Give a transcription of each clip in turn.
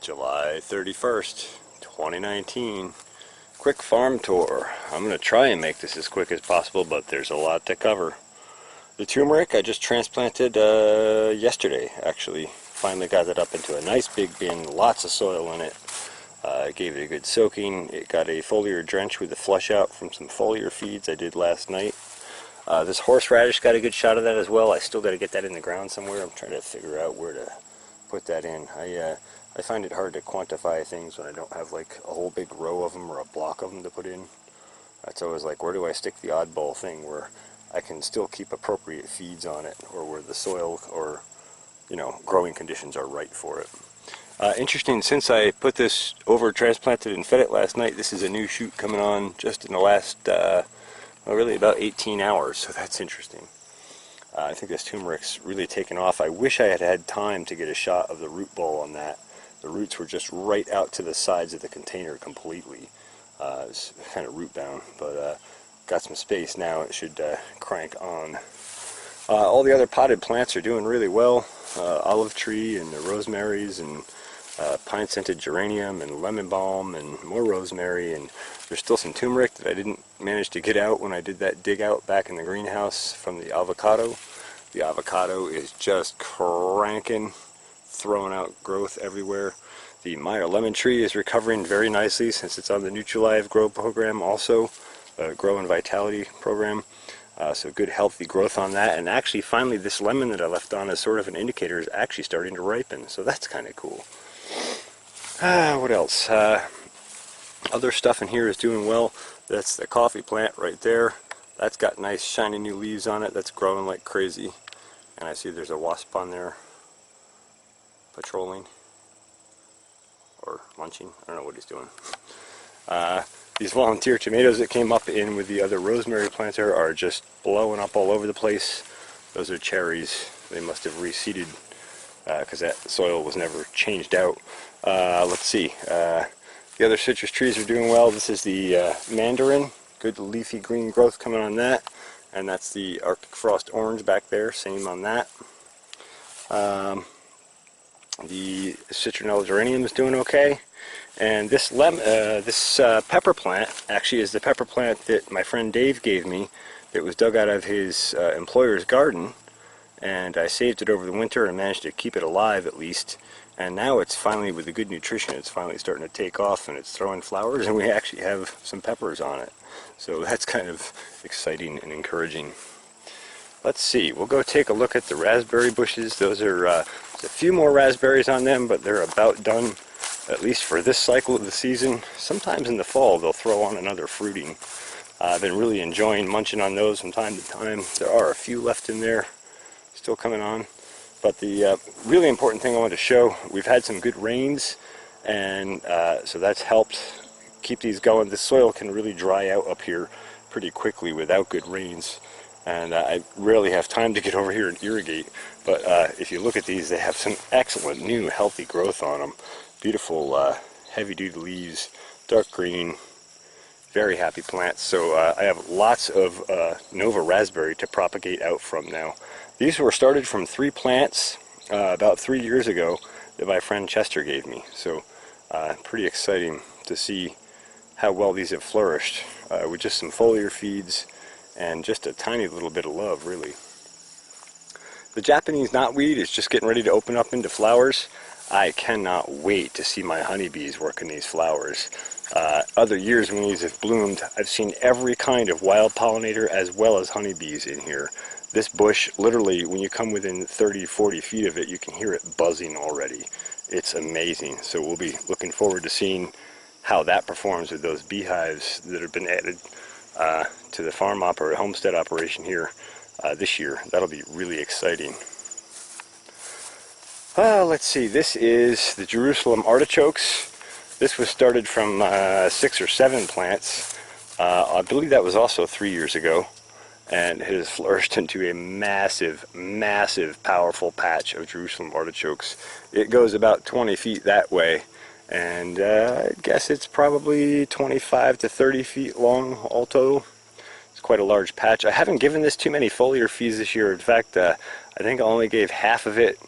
July 31st, 2019. Quick farm tour. I'm going to try and make this as quick as possible, but there's a lot to cover. The turmeric I just transplanted yesterday, actually. Finally got it up into a nice big bin, lots of soil in it. Gave it a good soaking. It got a foliar drench with a flush out from some foliar feeds I did last night. This horseradish got a good shot of that as well. I still got to get that in the ground somewhere. I'm trying to figure out where to put that in. I find it hard to quantify things when I don't have like a whole big row of them or a block of them to put in. It's always like, where do I stick the oddball thing where I can still keep appropriate feeds on it, or where the soil or, you know, growing conditions are right for it. Interesting, since I put this over, transplanted and fed it last night, this is a new shoot coming on just in the last, well, really about 18 hours, so that's interesting. I think this turmeric's really taken off. I wish I had had time to get a shot of the root ball on that. The roots were just right out to the sides of the container completely. It's kind of root bound, but got some space now. It should crank on. All the other potted plants are doing really well. Olive tree and the rosemaries and pine scented geranium and lemon balm and more rosemary, and there's still some turmeric that I didn't manage to get out when I did that dig out back in the greenhouse from the avocado. The avocado is just cranking, throwing out growth everywhere. The Meyer lemon tree is recovering very nicely since it's on the Nutri-Live Grow program also, Grow and Vitality program. So good healthy growth on that, and actually finally this lemon that I left on as sort of an indicator is actually starting to ripen, so that's kind of cool. What else? Other stuff in here is doing well. That's the coffee plant right there. That's got nice shiny new leaves on it. That's growing like crazy. And I see there's a wasp on there patrolling or munching. I don't know what he's doing. These volunteer tomatoes that came up in with the other rosemary planter are just blowing up all over the place. Those are cherries. They must have reseeded because that soil was never changed out. Let's see. The other citrus trees are doing well. This is the mandarin. Good leafy green growth coming on that. And that's the Arctic Frost orange back there. Same on that. The citronella geranium is doing okay. And this pepper plant actually is the pepper plant that my friend Dave gave me that was dug out of his employer's garden. And I saved it over the winter and managed to keep it alive at least. And now it's finally, with the good nutrition, it's finally starting to take off and it's throwing flowers, and we actually have some peppers on it. So that's kind of exciting and encouraging. Let's see, we'll go take a look at the raspberry bushes. Those are, there's a few more raspberries on them, but they're about done, at least for this cycle of the season. Sometimes in the fall they'll throw on another fruiting. I've been really enjoying munching on those from time to time. There are a few left in there, still coming on. But the really important thing I want to show, we've had some good rains, and so that's helped keep these going. The soil can really dry out up here pretty quickly without good rains, and I rarely have time to get over here and irrigate. But if you look at these, they have some excellent new healthy growth on them. Beautiful heavy-duty leaves, dark green, very happy plants. So I have lots of Nova raspberry to propagate out from now. These were started from 3 plants about 3 years ago that my friend Chester gave me. So pretty exciting to see how well these have flourished with just some foliar feeds and just a tiny little bit of love, really. The Japanese knotweed is just getting ready to open up into flowers. I cannot wait to see my honeybees working these flowers. Other years when these have bloomed, I've seen every kind of wild pollinator as well as honeybees in here. This bush, literally, when you come within 30, 40 feet of it, you can hear it buzzing already. It's amazing. So we'll be looking forward to seeing how that performs with those beehives that have been added to the homestead operation here this year. That'll be really exciting. Let's see, this is the Jerusalem artichokes. This was started from 6 or 7 plants. I believe that was also 3 years ago. And it has flourished into a massive, massive, powerful patch of Jerusalem artichokes. It goes about 20 feet that way, and I guess it's probably 25 to 30 feet long all total. It's quite a large patch. I haven't given this too many foliar feeds this year. In fact, I think I only gave half of it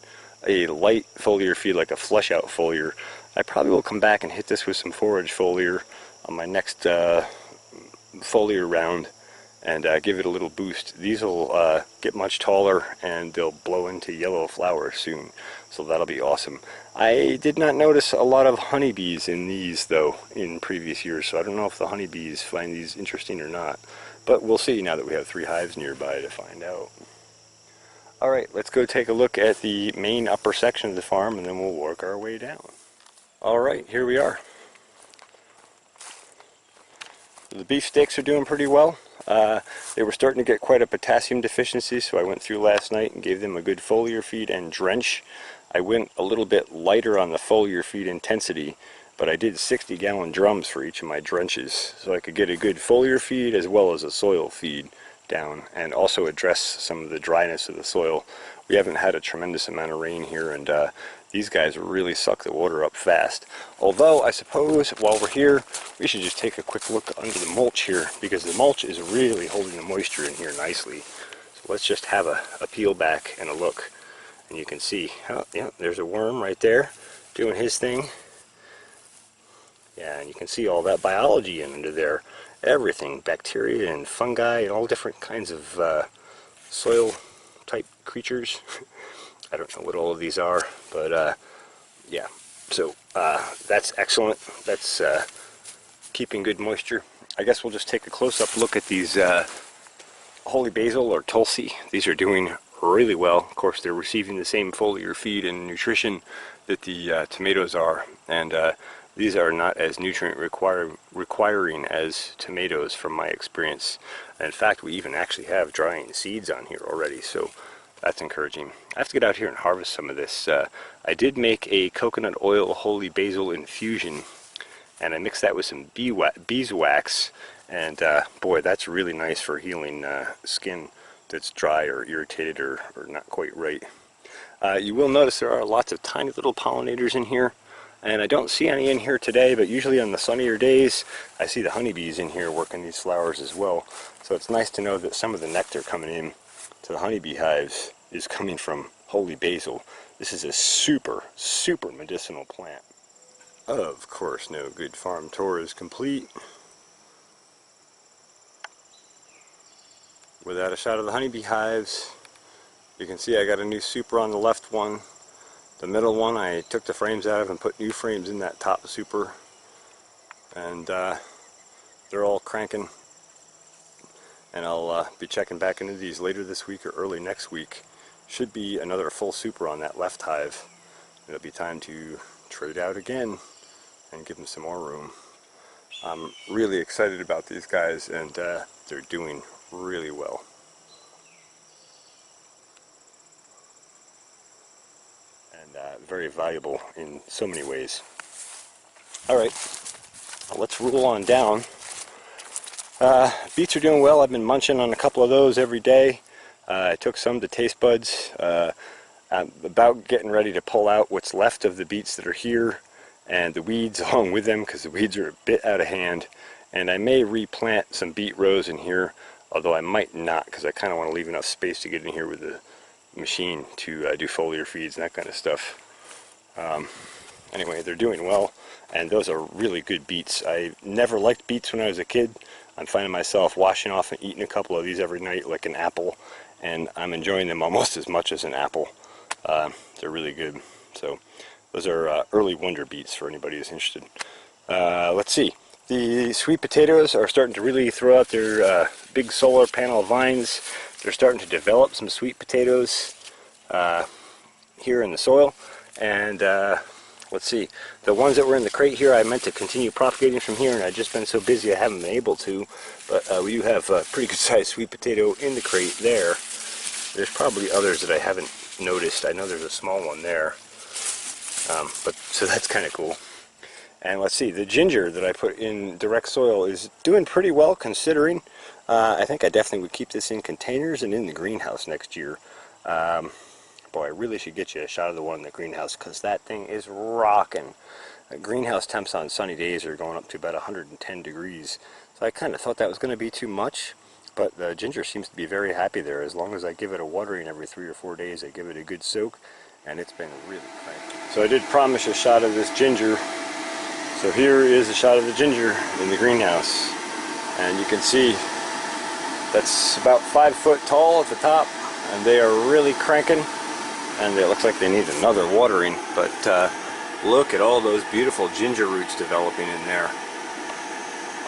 a light foliar feed, like a flush out foliar. I probably will come back and hit this with some forage foliar on my next foliar round and give it a little boost. These will get much taller and they'll blow into yellow flowers soon, so that'll be awesome. I did not notice a lot of honeybees in these though in previous years, so I don't know if the honeybees find these interesting or not, but we'll see now that we have 3 hives nearby to find out. Alright, let's go take a look at the main upper section of the farm and then we'll work our way down. Alright, here we are. The beef steaks are doing pretty well. They were starting to get quite a potassium deficiency, so I went through last night and gave them a good foliar feed and drench. I went a little bit lighter on the foliar feed intensity, but I did 60-gallon drums for each of my drenches, so I could get a good foliar feed as well as a soil feed down, and also address some of the dryness of the soil. We haven't had a tremendous amount of rain here, and these guys really suck the water up fast. Although, I suppose, while we're here, we should just take a quick look under the mulch here, because the mulch is really holding the moisture in here nicely. So let's just have a peel back and a look. And you can see, oh, yeah, there's a worm right there doing his thing. Yeah, and you can see all that biology in under there. Everything, bacteria and fungi and all different kinds of soil type creatures. I don't know what all of these are, but yeah, so that's excellent. That's keeping good moisture. I guess we'll just take a close-up look at these holy basil or tulsi. These are doing really well. Of course, they're receiving the same foliar feed and nutrition that the tomatoes are, and these are not as nutrient requiring as tomatoes from my experience. And in fact, we even actually have drying seeds on here already, so that's encouraging. I have to get out here and harvest some of this. I did make a coconut oil holy basil infusion, and I mixed that with some beeswax, and boy, that's really nice for healing skin that's dry or irritated or not quite right. You will notice there are lots of tiny little pollinators in here, and I don't see any in here today, but usually on the sunnier days I see the honeybees in here working these flowers as well. So it's nice to know that some of the nectar coming in to the honeybee hives is coming from holy basil. This is a super medicinal plant. Of course, no good farm tour is complete without a shot of the honeybee hives. You can see I got a new super on the left one. The middle one I took the frames out of and put new frames in that top super, and they're all cranking, and I'll be checking back into these later this week or early next week. Should be another full super on that left hive. It'll be time to trade out again and give them some more room. I'm really excited about these guys, and they're doing really well. And very valuable in so many ways. Alright, let's roll on down. Beets are doing well. I've been munching on a couple of those every day. I took some to taste buds. I'm about getting ready to pull out what's left of the beets that are here and the weeds along with them, because the weeds are a bit out of hand. And I may replant some beet rows in here, although I might not, because I kind of want to leave enough space to get in here with the machine to do foliar feeds and that kind of stuff. Anyway, they're doing well, and those are really good beets. I never liked beets when I was a kid. I'm finding myself washing off and eating a couple of these every night like an apple, and I'm enjoying them almost as much as an apple. They're really good. So those are early wonder beets for anybody who's interested. Let's see. The sweet potatoes are starting to really throw out their big solar panel vines. They're starting to develop some sweet potatoes here in the soil. And let's see, the ones that were in the crate here I meant to continue propagating from here, and I've just been so busy I haven't been able to. But we do have a pretty good sized sweet potato in the crate there. There's probably others that I haven't noticed. I know there's a small one there. But so that's kind of cool. And let's see, the ginger that I put in direct soil is doing pretty well considering. I think I definitely would keep this in containers and in the greenhouse next year. Boy, I really should get you a shot of the one in the greenhouse, because that thing is rocking. Greenhouse temps on sunny days are going up to about 110 degrees. So I kind of thought that was going to be too much, but the ginger seems to be very happy there. As long as I give it a watering every 3 or 4 days, I give it a good soak, and it's been really cranky. So I did promise a shot of this ginger. So here is a shot of the ginger in the greenhouse. And you can see that's about 5 foot tall at the top, and they are really cranking, and it looks like they need another watering, but look at all those beautiful ginger roots developing in there.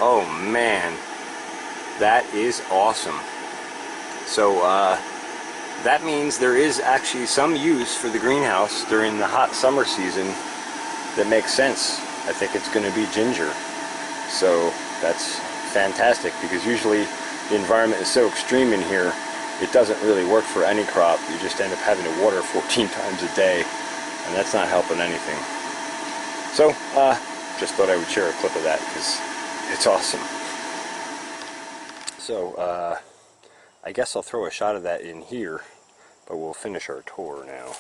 Oh man, that is awesome. So that means there is actually some use for the greenhouse during the hot summer season that makes sense. I think it's going to be ginger. So that's fantastic, because usually the environment is so extreme in here, it doesn't really work for any crop. You just end up having to water 14 times a day, and that's not helping anything. So just thought I would share a clip of that because it's awesome. So I guess I'll throw a shot of that in here, but we'll finish our tour now.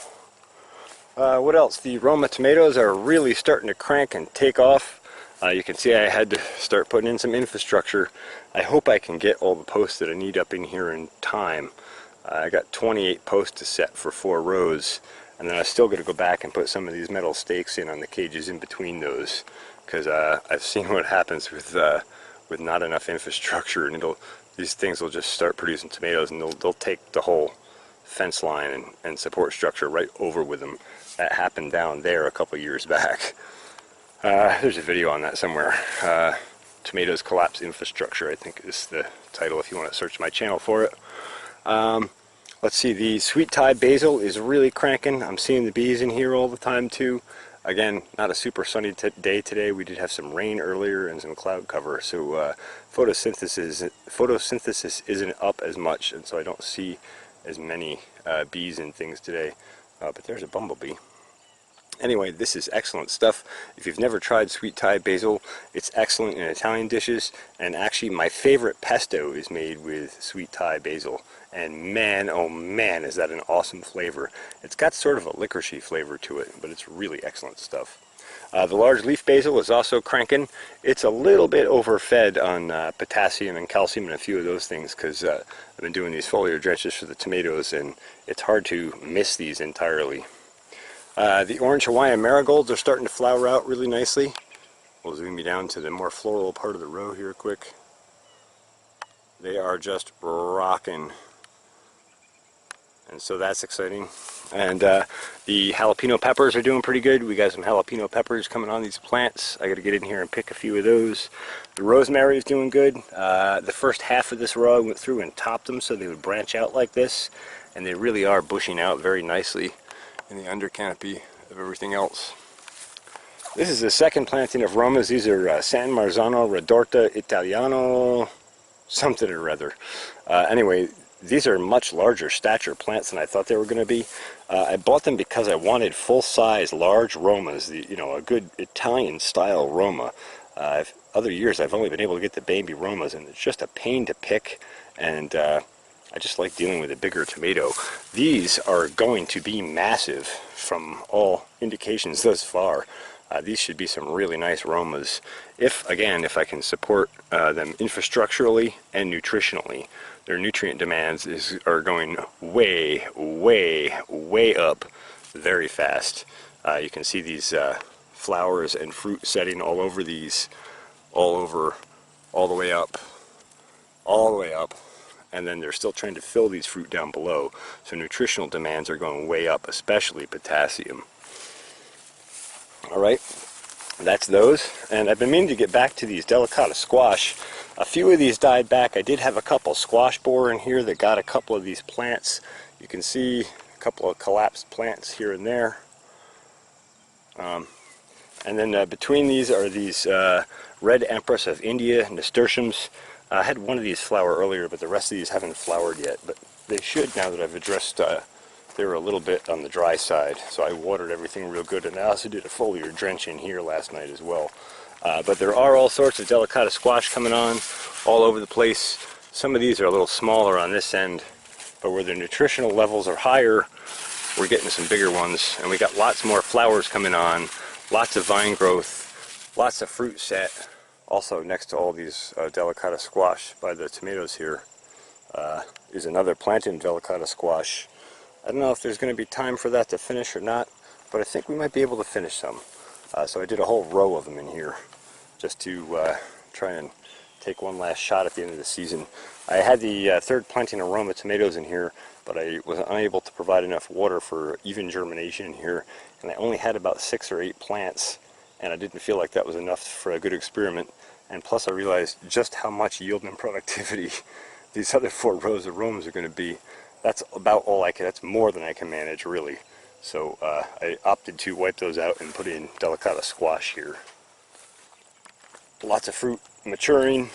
What else? The Roma tomatoes are really starting to crank and take off. You can see I had to start putting in some infrastructure. I hope I can get all the posts that I need up in here in time. I got 28 posts to set for 4 rows, and then I still got to go back and put some of these metal stakes in on the cages in between those, because I've seen what happens with not enough infrastructure, and these things will just start producing tomatoes, and they'll take the whole fence line and support structure right over with them. That happened down there a couple years back. There's a video on that somewhere. Tomatoes Collapse Infrastructure, I think is the title if you want to search my channel for it. Let's see, the sweet Thai basil is really cranking. I'm seeing the bees in here all the time too. Again, not a super sunny day today. We did have some rain earlier and some cloud cover, so photosynthesis isn't up as much, and so I don't see as many bees and things today. But there's a bumblebee. Anyway, this is excellent stuff. If you've never tried sweet Thai basil, it's excellent in Italian dishes, and actually my favorite pesto is made with sweet Thai basil, and man, oh man, is that an awesome flavor. It's got sort of a licoricey flavor to it, but it's really excellent stuff. The large leaf basil is also cranking. It's a little bit overfed on potassium and calcium and a few of those things, because I've been doing these foliar drenches for the tomatoes, and it's hard to miss these entirely. The orange Hawaiian marigolds are starting to flower out really nicely. We'll zoom you down to the more floral part of the row here quick. They are just rocking, and so that's exciting. And the jalapeno peppers are doing pretty good. We got some jalapeno peppers coming on these plants. I got to get in here and pick a few of those. The rosemary is doing good. The first half of this row I went through and topped them so they would branch out like this, and they really are bushing out very nicely in the under canopy of everything else. This is the second planting of Romas. These are San Marzano Radorta Italiano something or other. Anyway, these are much larger stature plants than I thought they were going to be. I bought them because I wanted full-size large Romas, a good Italian style Roma. Other years I've only been able to get the baby Romas, and it's just a pain to pick, and I just like dealing with a bigger tomato. These are going to be massive from all indications thus far. These should be some really nice Romas, if I can support them infrastructurally and nutritionally. Their nutrient demands are going way, way, way up very fast. You can see these flowers and fruit setting all over these, all the way up, and then they're still trying to fill these fruit down below. So nutritional demands are going way up, especially potassium. Alright, that's those. And I've been meaning to get back to these delicata squash. A few of these died back. I did have a couple squash borer in here that got a couple of these plants. You can see a couple of collapsed plants here and there. And then between these are these Red Empress of India nasturtiums. I had one of these flower earlier, but the rest of these haven't flowered yet. But they should, now that I've addressed, they were a little bit on the dry side. So I watered everything real good, and I also did a foliar drench in here last night as well. But there are all sorts of delicata squash coming on all over the place. Some of these are a little smaller on this end, but where the nutritional levels are higher, we're getting some bigger ones. And we got lots more flowers coming on, lots of vine growth, lots of fruit set. Also next to all these delicata squash by the tomatoes here is another plantain delicata squash. I don't know if there's going to be time for that to finish or not, but I think we might be able to finish some. So I did a whole row of them in here just to try and take one last shot at the end of the season. I had the third planting of Roma tomatoes in here, but I was unable to provide enough water for even germination in here, and I only had about 6 or 8 plants, and I didn't feel like that was enough for a good experiment. And plus I realized just how much yield and productivity these other 4 rows of Romas are going to be. That's about all I can, that's more than I can manage really. So I opted to wipe those out and put in delicata squash here. Lots of fruit maturing,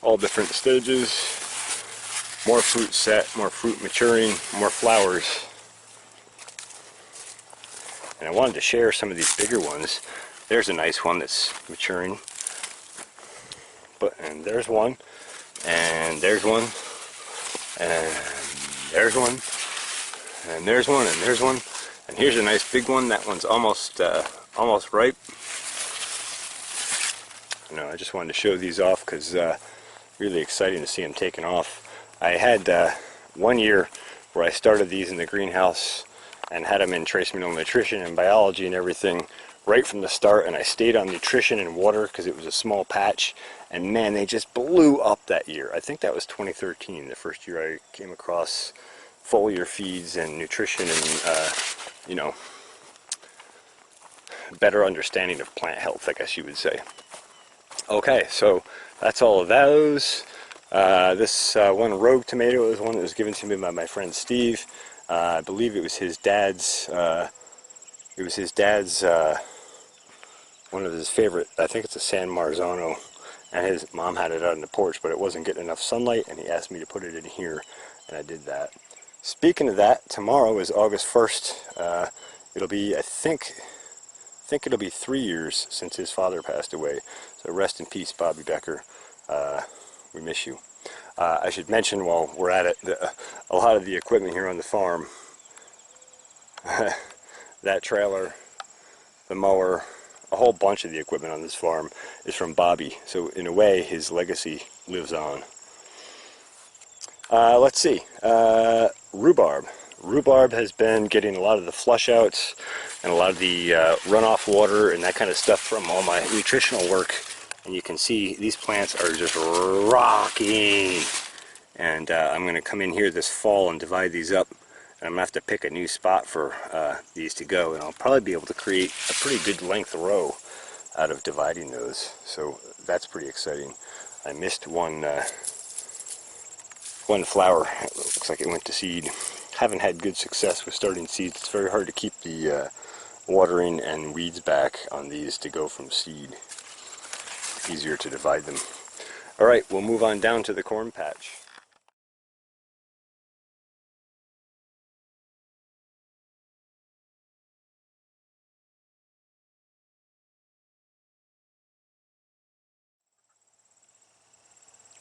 all different stages. More fruit set, more fruit maturing, more flowers. And I wanted to share some of these bigger ones. There's a nice one that's maturing. And there's one, and there's one, and there's one, and there's one, and there's one. And here's a nice big one. That one's almost ripe. I just wanted to show these off because really exciting to see them taking off. I had 1 year where I started these in the greenhouse and had them in trace mineral nutrition and biology and everything right from the start, and I stayed on nutrition and water because it was a small patch, and man, they just blew up that year. I think that was 2013, the first year I came across foliar feeds and nutrition and better understanding of plant health, I guess you would say. Okay, so that's all of those. This one rogue tomato is one that was given to me by my friend Steve. I believe it was his dad's. One of his favorite. I think it's a San Marzano, and his mom had it out on the porch, but it wasn't getting enough sunlight, and he asked me to put it in here, and I did that. Speaking of that, tomorrow is August 1st. It'll be, I think it'll be 3 years since his father passed away. So rest in peace, Bobby Becker. We miss you. I should mention while we're at it, a lot of the equipment here on the farm, that trailer, the mower, a whole bunch of the equipment on this farm is from Bobby. So in a way, his legacy lives on. Let's see. Rhubarb. Rhubarb has been getting a lot of the flush outs and a lot of the runoff water and that kind of stuff from all my nutritional work. And you can see these plants are just rocking. And I'm going to come in here this fall and divide these up. And I'm going to have to pick a new spot for these to go. And I'll probably be able to create a pretty good length row out of dividing those. So that's pretty exciting. I missed one flower. It looks like it went to seed. Haven't had good success with starting seeds. It's very hard to keep the watering and weeds back on these to go from seed. Easier to divide them. Alright, we'll move on down to the corn patch.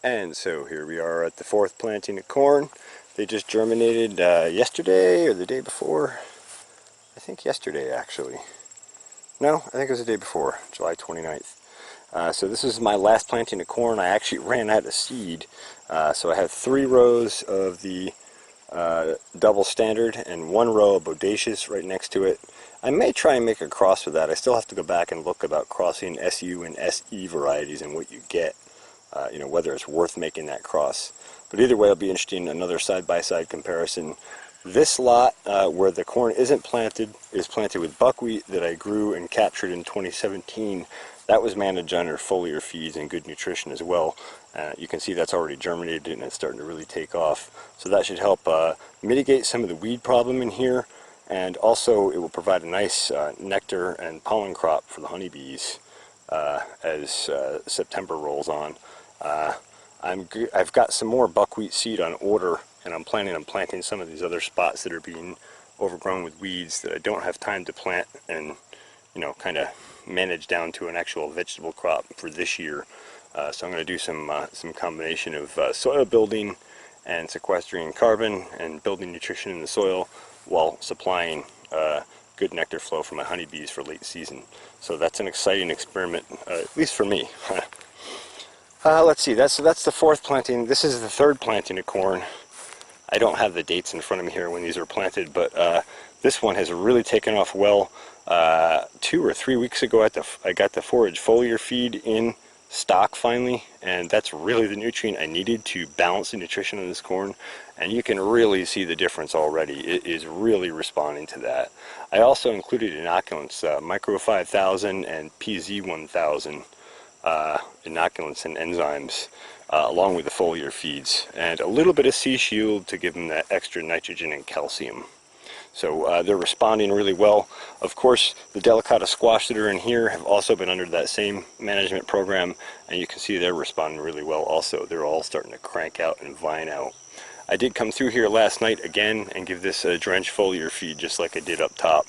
And so here we are at the 4th planting of corn. They just germinated yesterday or the day before. I think yesterday actually. No, I think it was the day before, July 29th. So this is my last planting of corn. I actually ran out of seed. So I have 3 rows of the double standard and 1 row of bodacious right next to it. I may try and make a cross with that. I still have to go back and look about crossing SU and SE varieties and what you get. Whether it's worth making that cross. But either way, it'll be interesting, another side-by-side comparison. This lot, where the corn isn't planted, is planted with buckwheat that I grew and captured in 2017. That was managed under foliar feeds and good nutrition as well. You can see that's already germinated and it's starting to really take off. So that should help mitigate some of the weed problem in here, and also it will provide a nice nectar and pollen crop for the honeybees as September rolls on. I've got some more buckwheat seed on order, and I'm planning on planting some of these other spots that are being overgrown with weeds that I don't have time to plant and kind of manage down to an actual vegetable crop for this year. So I'm going to do some combination of soil building and sequestering carbon and building nutrition in the soil while supplying good nectar flow for my honeybees for late season. So that's an exciting experiment, at least for me. Let's see, that's the 4th planting. This is the 3rd planting of corn. I don't have the dates in front of me here when these were planted, but This one has really taken off well. 2 or 3 weeks ago I got the forage foliar feed in stock finally, and that's really the nutrient I needed to balance the nutrition of this corn, and you can really see the difference already. It is really responding to that. I also included inoculants, Micro 5000 and PZ 1000 inoculants and enzymes along with the foliar feeds, and a little bit of Sea Shield to give them that extra nitrogen and calcium. So they're responding really well. Of course, the delicata squash that are in here have also been under that same management program, and you can see they're responding really well also. They're all starting to crank out and vine out. I did come through here last night again and give this a drench foliar feed just like I did up top.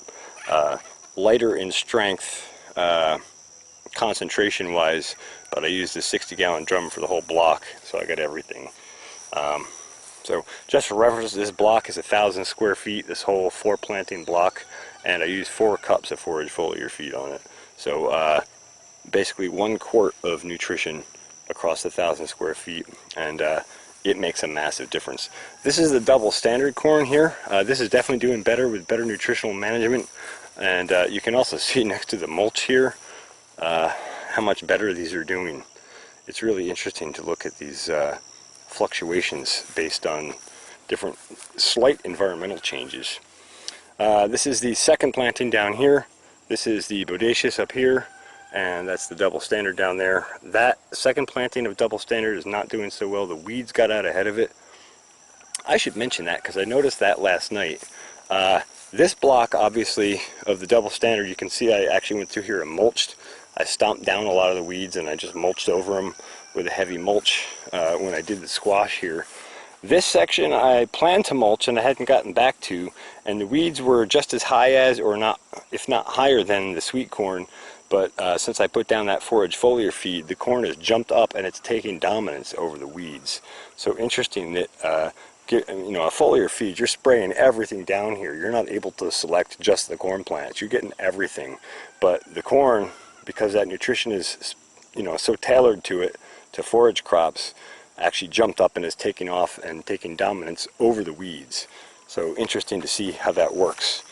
Lighter in strength, concentration wise, but I used a 60-gallon drum for the whole block, so I got everything. So just for reference, this block is 1,000 square feet, this whole 4 planting block, and I used 4 cups of forage foliar feed on it. So basically 1 quart of nutrition across 1,000 square feet, and it makes a massive difference. This is the double standard corn here. This is definitely doing better with better nutritional management, and you can also see next to the mulch here how much better these are doing. It's really interesting to look at these fluctuations based on different slight environmental changes. This is the second planting down here. This is the bodacious up here, and that's the double standard down there. That second planting of double standard is not doing so well. The weeds got out ahead of it. I should mention that because I noticed that last night. This block, obviously, of the double standard, you can see I actually went through here and mulched. I stomped down a lot of the weeds and I just mulched over them with a heavy mulch when I did the squash here. This section I planned to mulch and I hadn't gotten back to, and the weeds were just as high as, or not, if not higher than, the sweet corn. But since I put down that forage foliar feed, the corn has jumped up and it's taking dominance over the weeds. So interesting that you know, a foliar feed, you're spraying everything down here. You're not able to select just the corn plants. You're getting everything. But the corn, because that nutrition is, you know, so tailored to it, to forage crops, actually jumped up and is taking off and taking dominance over the weeds. So interesting to see how that works.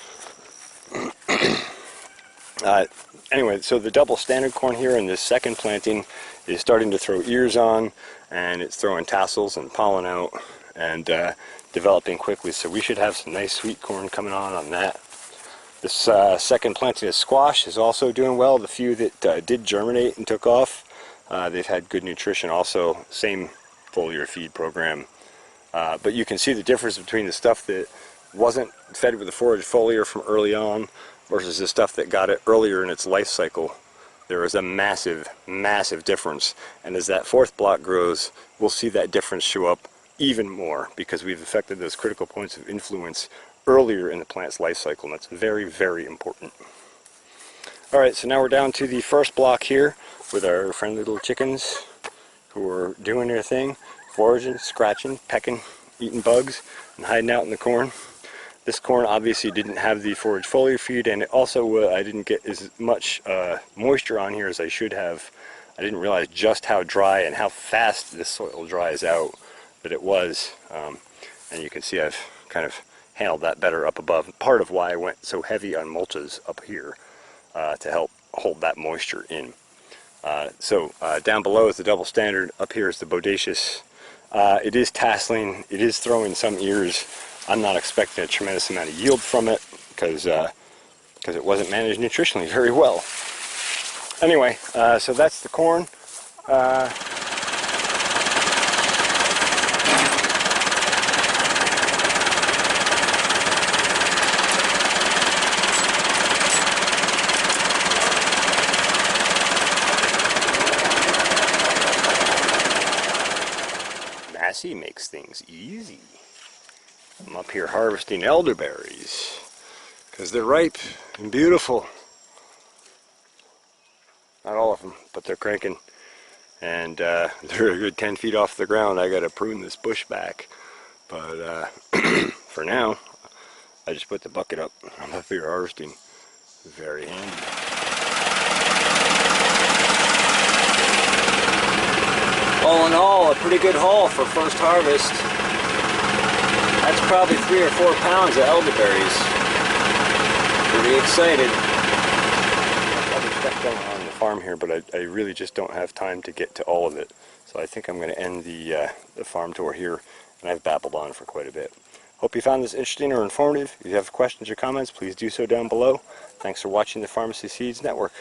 Anyway, so the double standard corn here in this second planting is starting to throw ears on, and it's throwing tassels and pollen out and developing quickly. So we should have some nice sweet corn coming on that. This second planting of squash is also doing well. The few that did germinate and took off, they've had good nutrition also, same foliar feed program. But you can see the difference between the stuff that wasn't fed with the forage foliar from early on versus the stuff that got it earlier in its life cycle. There is a massive, massive difference. And as that fourth block grows, we'll see that difference show up even more because we've affected those critical points of influence earlier in the plant's life cycle, and that's very, very important. Alright, so now we're down to the first block here with our friendly little chickens who are doing their thing, foraging, scratching, pecking, eating bugs, and hiding out in the corn. This corn obviously didn't have the forage foliar feed, and it also I didn't get as much moisture on here as I should have. I didn't realize just how dry and how fast this soil dries out that it was, and you can see I've kind of handled that better up above. Part of why I went so heavy on mulches up here to help hold that moisture in. So down below is the double standard, up here is the bodacious. It is tasseling, it is throwing some ears. I'm not expecting a tremendous amount of yield from it because it wasn't managed nutritionally very well. Anyway, so that's the corn. Massey makes things easy. I'm up here harvesting elderberries because they're ripe and beautiful. Not all of them, but they're cranking, and they're a good 10 feet off the ground. I gotta prune this bush back, but for now I just put the bucket up. I'm up here harvesting. Very handy. All in all, a pretty good haul for first harvest. That's probably 3 or 4 pounds of elderberries. Pretty excited. Other stuff going on the farm here, but I really just don't have time to get to all of it. So I think I'm going to end the farm tour here, and I've babbled on for quite a bit. Hope you found this interesting or informative. If you have questions or comments, please do so down below. Thanks for watching the Farmacy Seeds Network.